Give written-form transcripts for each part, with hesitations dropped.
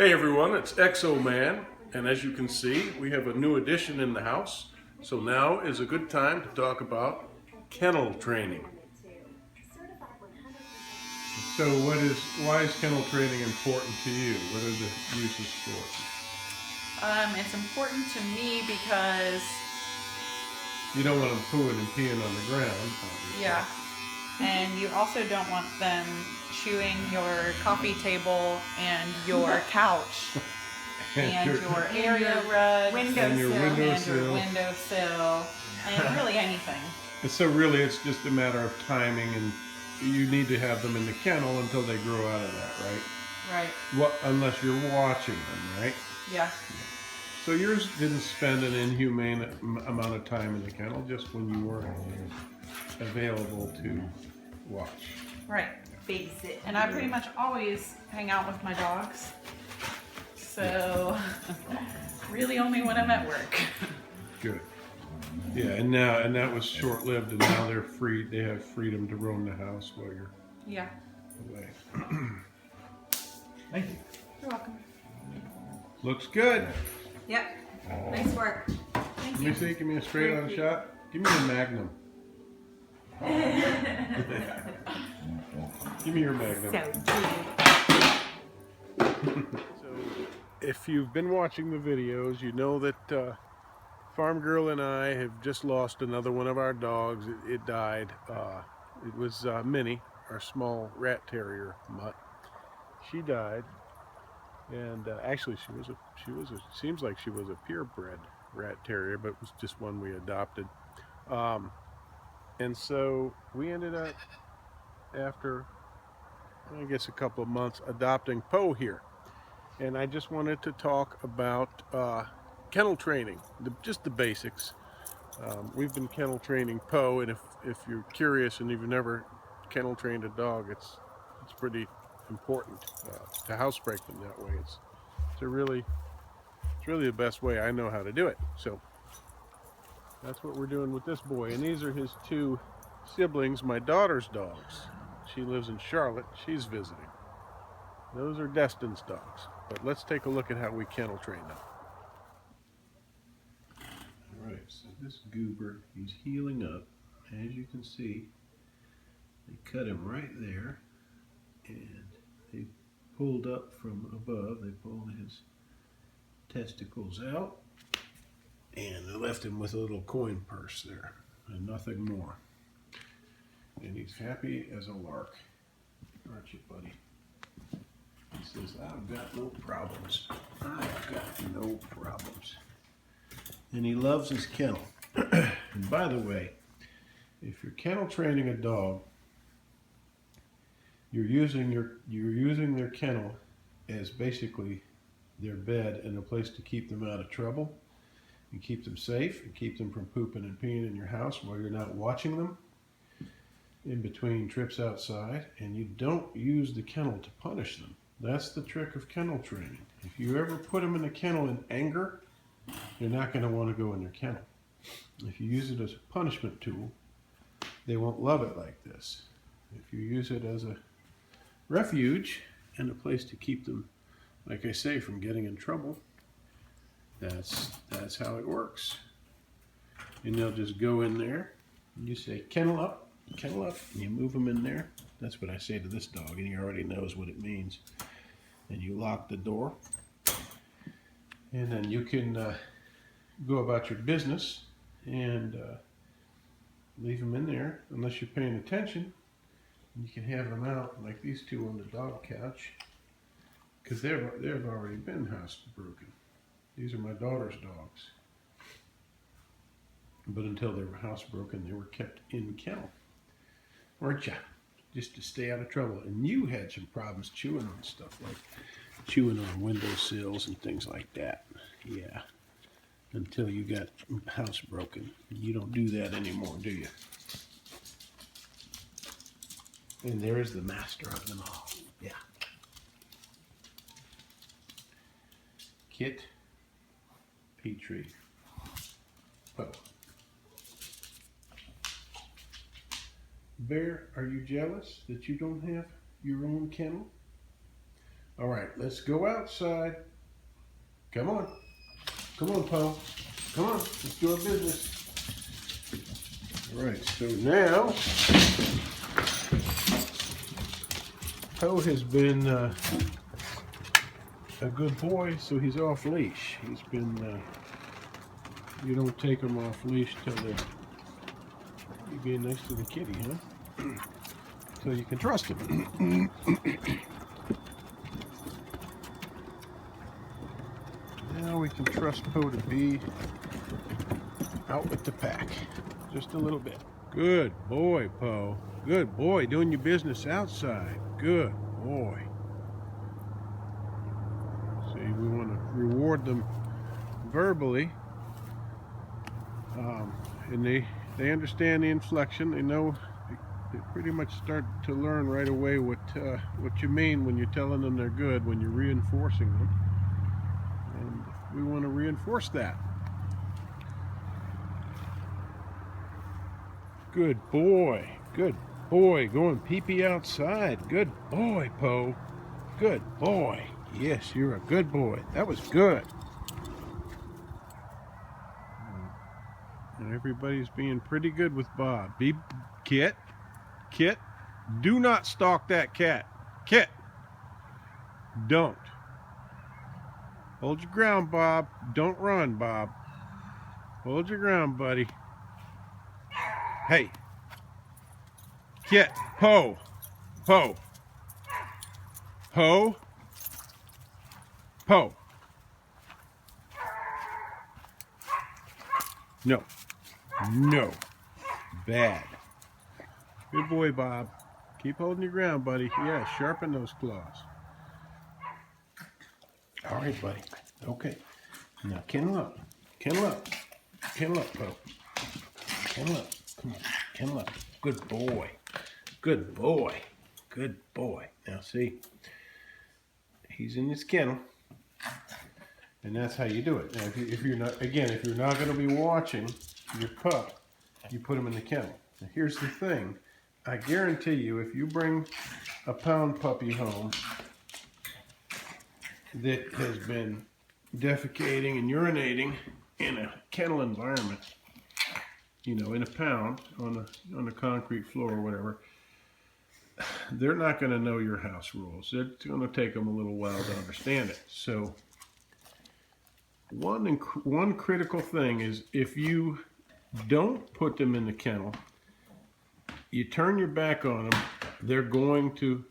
Hey everyone, it's Exo Man, and as you can see, we have a new addition in the house. So now is a good time to talk about kennel training. So why is kennel training important to you? What are the uses for it? It's important to me because you don't want them pooing and peeing on the ground, obviously. Yeah, and you also don't want them chewing your coffee table and your couch and your area rug and your windowsill and really anything. And so really it's just a matter of timing, and you need to have them in the kennel until they grow out of that, right? Right. Well, unless you're watching them, right? Yeah. So yours didn't spend an inhumane amount of time in the kennel, just when you were available to watch. Right. Babysit. And I pretty much always hang out with my dogs. So really only when I'm at work. Good. Yeah, and that was short-lived, and now they're free. They have freedom to roam the house while you're away. Thank you. You're welcome. Looks good. Yep. Nice work. Thank Let you. me see. Give me a straight-on shot. Give me a Magnum. Give me your Magnum. So if you've been watching the videos, you know that Farm Girl and I have just lost another one of our dogs. It died. It was Minnie, our small rat terrier mutt. She died, and actually seems like she was a purebred rat terrier, but it was just one we adopted. And so we ended up, after I guess a couple of months, adopting Poe here. And I just wanted to talk about kennel training, just the basics. We've been kennel training Poe, and if you're curious and you've never kennel trained a dog, it's pretty important to housebreak them that way. It's really the best way I know how to do it. So that's what we're doing with this boy, and these are his two siblings, my daughter's dogs. She lives in Charlotte. She's visiting. Those are Destin's dogs. But let's take a look at how we kennel train them. Alright, so this goober, he's healing up. As you can see, they cut him right there, and they pulled up from above. They pulled his testicles out, and they left him with a little coin purse there, and nothing more. And he's happy as a lark, aren't you, buddy? He says, I've got no problems. I've got no problems. And he loves his kennel. And by the way, if you're kennel training a dog, you're using their kennel as basically their bed and a place to keep them out of trouble, and keep them safe, and keep them from pooping and peeing in your house while you're not watching them in between trips outside. And you don't use the kennel to punish them. That's the trick of kennel training. If you ever put them in a kennel in anger, they're not going to want to go in their kennel. If you use it as a punishment tool, they won't love it like this. If you use it as a refuge and a place to keep them, like I say, from getting in trouble, that's how it works. And they'll just go in there, and you say, kennel up, and you move them in there. That's what I say to this dog, and he already knows what it means. And you lock the door, and then you can go about your business and leave them in there unless you're paying attention. And you can have them out like these two on the dog couch, because they've already been housebroken. These are my daughter's dogs, but until they were housebroken, they were kept in kennel, weren't ya? Just to stay out of trouble. And you had some problems chewing on stuff, like chewing on windowsills and things like that. Yeah, until you got housebroken. You don't do that anymore, do you? And there is the master of them all. Yeah. Kit, Petrie, Poe. Bear, are you jealous that you don't have your own kennel? All right, let's go outside. Come on. Come on, Poe. Come on, let's do our business. All right, so now Poe has been a good boy, so he's off leash. He's been, you don't take him off leash till you're being nice to the kitty, huh? So you can trust him. Now we can trust Poe to be out with the pack. Just a little bit. Good boy, Poe. Good boy, doing your business outside. Good boy. See, we want to reward them verbally. And they understand the inflection. They know, they pretty much start to learn right away what you mean when you're telling them they're good, when you're reinforcing them. And we want to reinforce that. Good boy. Good boy. Going pee-pee outside. Good boy, Poe. Good boy. Yes, you're a good boy. That was good. And everybody's being pretty good with Bob. Kit. Kit. Do not stalk that cat. Kit. Don't. Hold your ground, Bob. Don't run, Bob. Hold your ground, buddy. Hey. Kit. Poe. Poe. Poe. Poe. No. No. Bad. Good boy, Bob. Keep holding your ground, buddy. Yeah, sharpen those claws. All right, buddy. Okay. Now kennel up. Kennel up. Kennel up, Poe. Kennel up. Come on. Kennel up. Good boy. Good boy. Good boy. Now see, he's in his kennel, and that's how you do it. Now, if you're not going to be watching your pup, you put him in the kennel. Now, here's the thing. I guarantee you, if you bring a pound puppy home that has been defecating and urinating in a kennel environment, you know, in a pound on a concrete floor or whatever, they're not going to know your house rules. It's going to take them a little while to understand it. So one critical thing is, if you don't put them in the kennel, you turn your back on them, they're going to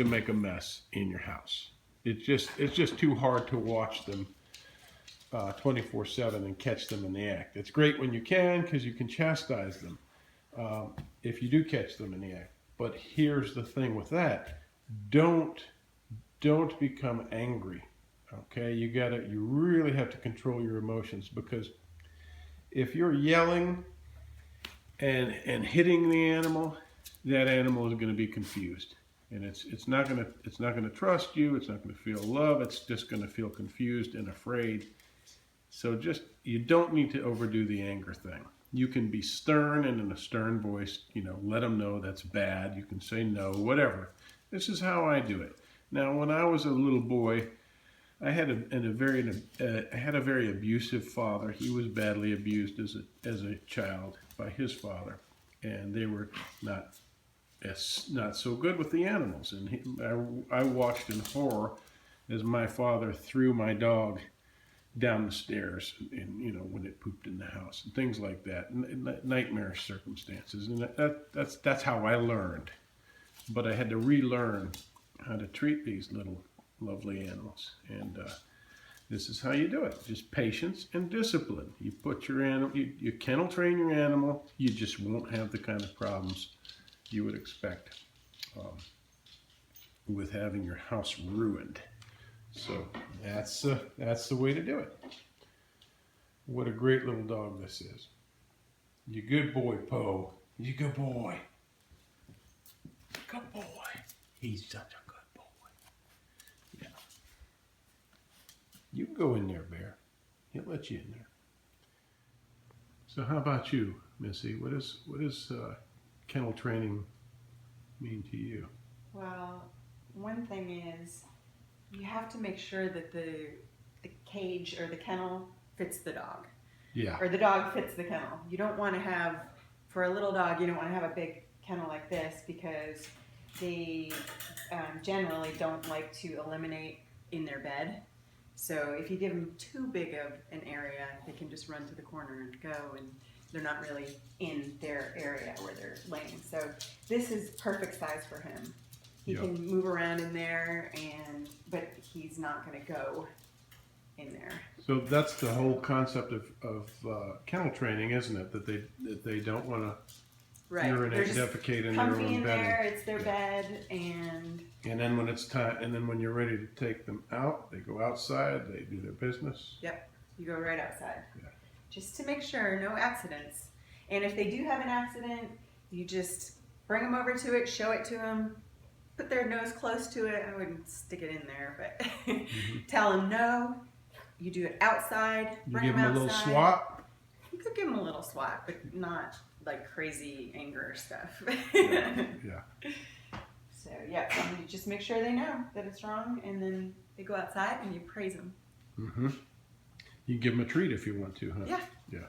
make a mess in your house. It's just too hard to watch them 24/7 and catch them in the act. It's great when you can, because you can chastise them if you do catch them in the act. But here's the thing with that: don't become angry. Okay, you really have to control your emotions, because if you're yelling and hitting the animal, that animal is going to be confused, and it's not going to trust you. It's not going to feel love. It's just going to feel confused and afraid. So you don't need to overdo the anger thing. You can be stern, and in a stern voice, you know, let them know that's bad. You can say no, whatever. This is how I do it. Now, when I was a little boy, I had a very abusive father. He was badly abused as a child by his father, and they were not so good with the animals. And I watched in horror as my father threw my dog down the stairs, and you know, when it pooped in the house and things like that, nightmarish circumstances. And that's how I learned. But I had to relearn how to treat these little lovely animals, and this is how you do it. Just patience and discipline. You put your animal, you kennel train your animal, you just won't have the kind of problems you would expect with having your house ruined. So that's the way to do it. What a great little dog this is. You good boy, Poe. You good boy. Good boy. He's such a good boy. Yeah. You can go in there, Bear. He'll let you in there. So how about you, Missy? What does kennel training mean to you? Well, one thing is, You have to make sure that the cage or the kennel fits the dog. Yeah. Or the dog fits the kennel. You don't want to have, for a little dog, you don't want to have a big kennel like this because they generally don't like to eliminate in their bed. So if you give them too big of an area, they can just run to the corner and go, and they're not really in their area where they're laying. So this is perfect size for him. He Yeah. can move around in there, but he's not going to go in there. So that's the whole concept of kennel training, isn't it? That they don't want to Right. urinate, They're just defecate in their comfy own in there. bedding. It's their bed, and And then when it's time, and then when you're ready to take them out, they go outside. They do their business. yep, you go right outside. Yeah. Just to make sure, no accidents. And if they do have an accident, you just bring them over to it, show it to them, put their nose close to it. I wouldn't stick it in there, but tell them no. You do it outside. You Bring give them them a little outside. swat. You could give them a little swat, but not like crazy anger stuff. Yeah. So yeah, you just make sure they know that it's wrong, and then they go outside and you praise them. Mm-hmm. You can give them a treat if you want to, huh? Yeah. Yeah.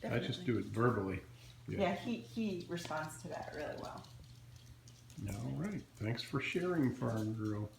Definitely. I just do it verbally. Yeah, he responds to that really well. All right. Thanks for sharing, Farm Girl.